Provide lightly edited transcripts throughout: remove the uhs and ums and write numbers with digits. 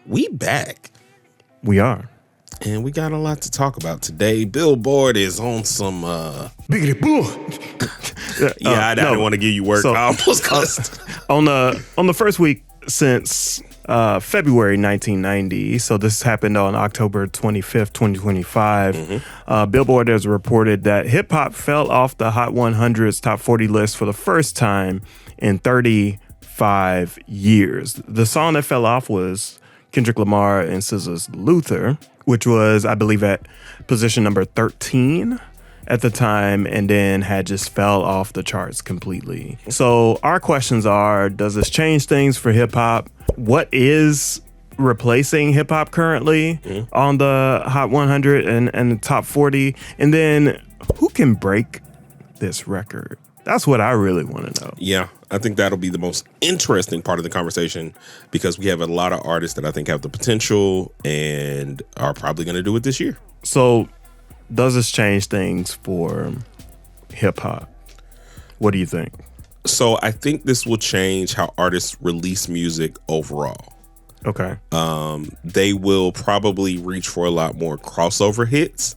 We back. We are. And we got a lot to talk about today. Billboard is on some Biggity boo. I didn't want to give you work. So, I almost cussed. On the first week since February 1990, so this happened on October 25th, 2025, Billboard has reported that hip-hop fell off the Hot 100's top 40 list for the first time in 35 years. The song that fell off was Kendrick Lamar and SZA's Luther, which was, I believe, at position number 13 at the time, and then had just fell off the charts completely. So our questions are, does this change things for hip hop? What is replacing hip hop currently on the Hot 100 and the top 40? And then who can break this record? That's what I really want to know. Yeah, I think that'll be the most interesting part of the conversation, because we have a lot of artists that I think have the potential and are probably going to do it this year. So does this change things for hip hop? What do you think? So I think this will change how artists release music overall. Okay. They will probably reach for a lot more crossover hits.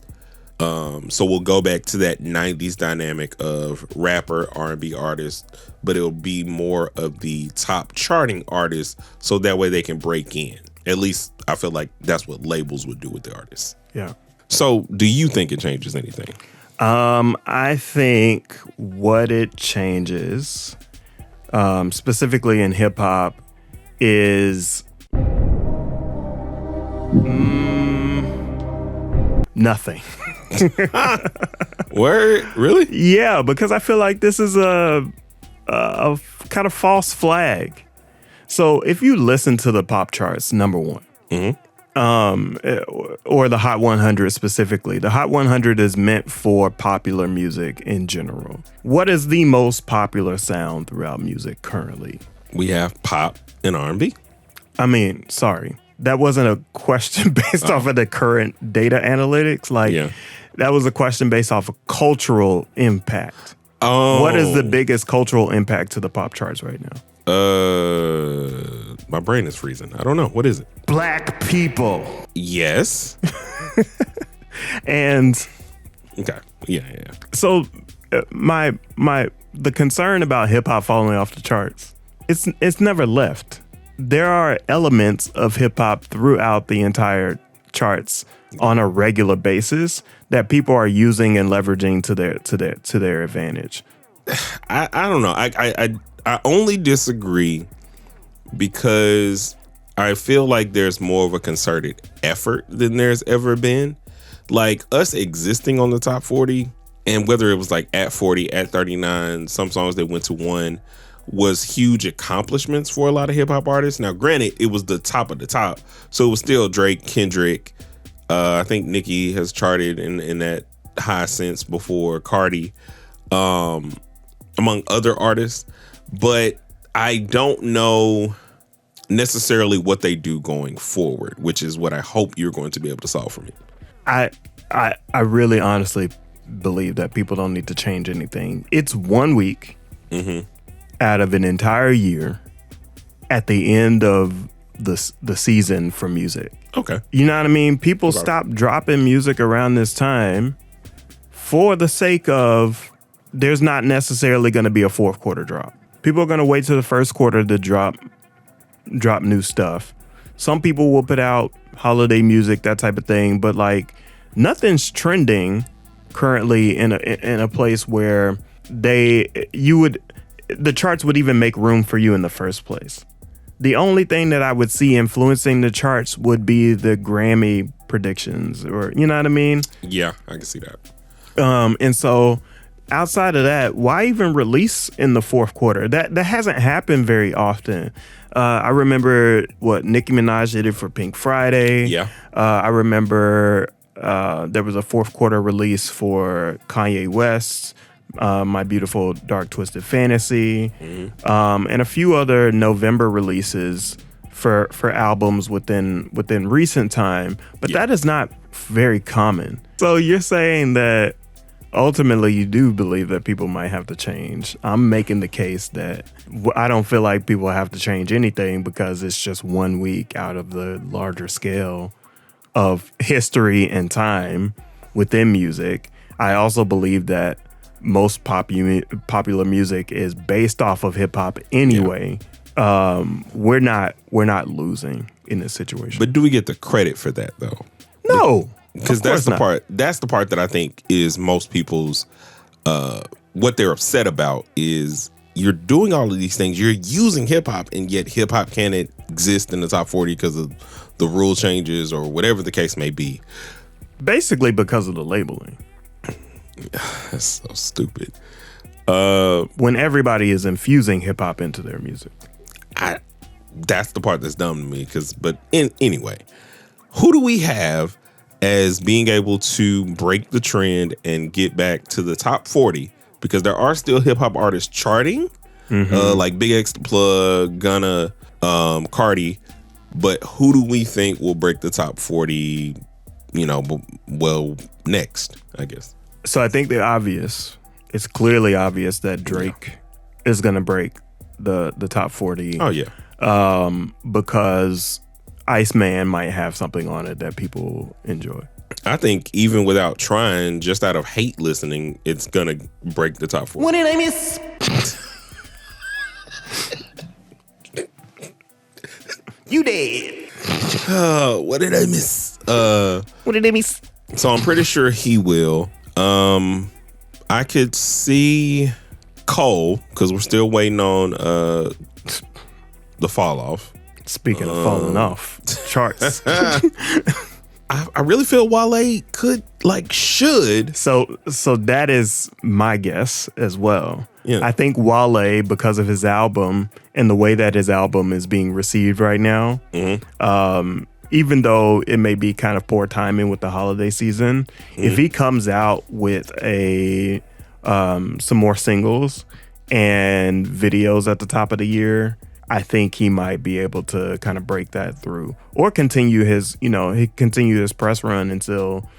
So we'll go back to that 90s dynamic of rapper, R&B artist, but it'll be more of the top charting artists, so that way they can break in. At least I feel like that's what labels would do with the artists. Yeah. So do you think it changes anything? I think what it changes, specifically in hip hop, is nothing. Word? Really? Yeah, because I feel like this is a kind of false flag. So if you listen to the pop charts, number one, or the Hot 100 specifically, the Hot 100 is meant for popular music in general. What is the most popular sound throughout music currently? We have pop and R&B. I mean, sorry, that wasn't a question based off of the current data analytics. That was a question based off of cultural impact. Oh. What is the biggest cultural impact to the pop charts right now? My brain is freezing. I don't know. What is it? Black people. Yes. And okay. Yeah. so the concern about hip hop falling off the charts, it's never left. There are elements of hip hop throughout the entire charts on a regular basis that people are using and leveraging to their advantage. I don't know. I only disagree because I feel like there's more of a concerted effort than there's ever been. Like us existing on the top 40, and whether it was like at 40, at 39, some songs that went to 1, was huge accomplishments for a lot of hip hop artists. Now, granted, it was the top of the top, so it was still Drake, Kendrick. I think Nicki has charted in that high sense before, Cardi, among other artists. But I don't know necessarily what they do going forward, which is what I hope you're going to be able to solve for me. I really honestly believe that people don't need to change anything. It's 1 week out of an entire year at the end of the season for music. Okay. You know what I mean? People stop dropping music around this time for the sake of there's not necessarily going to be a fourth quarter drop. People are going to wait till the first quarter to drop new stuff. Some people will put out holiday music, that type of thing, but like nothing's trending currently in a place where the charts would even make room for you in the first place. The only thing that I would see influencing the charts would be the Grammy predictions, or you know what I mean? Yeah, I can see that. And so outside of that, why even release in the fourth quarter? That hasn't happened very often. I remember what Nicki Minaj did it for Pink Friday. Yeah. I remember there was a fourth quarter release for Kanye West, My Beautiful Dark Twisted Fantasy, and a few other November releases for albums within recent time. But that is not very common. So you're saying that ultimately, you do believe that people might have to change. I'm making the case that I don't feel like people have to change anything because it's just 1 week out of the larger scale of history and time within music. I also believe that most popular music is based off of hip hop anyway. Yeah. We're not losing in this situation. But do we get the credit for that though? No, because that's the part. That's the part that I think is most people's. What they're upset about is you're doing all of these things. You're using hip hop, and yet hip hop can't exist in the top 40 because of the rule changes or whatever the case may be. Basically, because of the labeling. That's so stupid. When everybody is infusing hip hop into their music, that's the part that's dumb to me. Anyway, who do we have as being able to break the trend and get back to the top 40? Because there are still hip hop artists charting, like Big X, The Plug, Gunna, Cardi. But who do we think will break the top 40? Next, I guess. So I think it's clearly obvious that Drake is going to break the top 40. Oh, yeah. Because Iceman might have something on it that people enjoy. I think even without trying, just out of hate listening, it's going to break the top 40. What did I miss? You did. What did I miss? What did I miss? So I'm pretty sure he will. I could see Cole, because we're still waiting on the fall off. Speaking of falling off charts. I really feel Wale should. So that is my guess as well. Yeah. I think Wale, because of his album and the way that his album is being received right now, even though it may be kind of poor timing with the holiday season, if he comes out with some more singles and videos at the top of the year, I think he might be able to kind of break that through or continue his press run until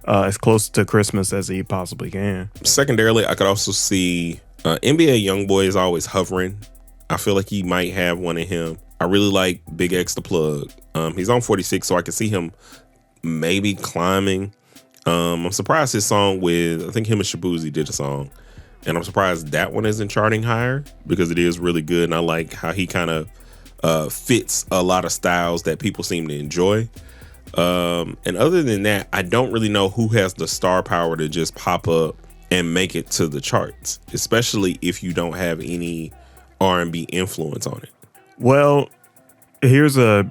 as close to Christmas as he possibly can. Secondarily, I could also see NBA YoungBoy is always hovering. I feel like he might have one in him. I really like Big X The Plug. He's on 46, so I can see him maybe climbing. I'm surprised his song with, I think him and Shabuzi did a song. And I'm surprised that one isn't charting higher because it is really good. And I like how he kind of fits a lot of styles that people seem to enjoy. And other than that, I don't really know who has the star power to just pop up and make it to the charts, especially if you don't have any R&B influence on it. Well, here's a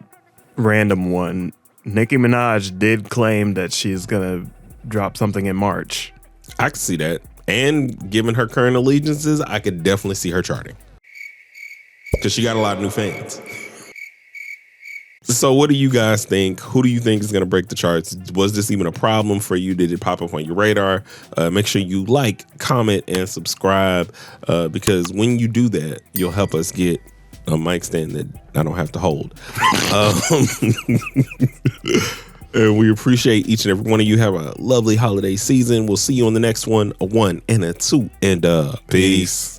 random one. Nicki Minaj did claim that she's going to drop something in March. I could see that. And given her current allegiances, I could definitely see her charting. Because she got a lot of new fans. So what do you guys think? Who do you think is going to break the charts? Was this even a problem for you? Did it pop up on your radar? Make sure you like, comment, and subscribe. Because when you do that, you'll help us get a mic stand that I don't have to hold. And we appreciate each and every one of you. Have a lovely holiday season. We'll see you on the next one. A 1 and a 2 and peace.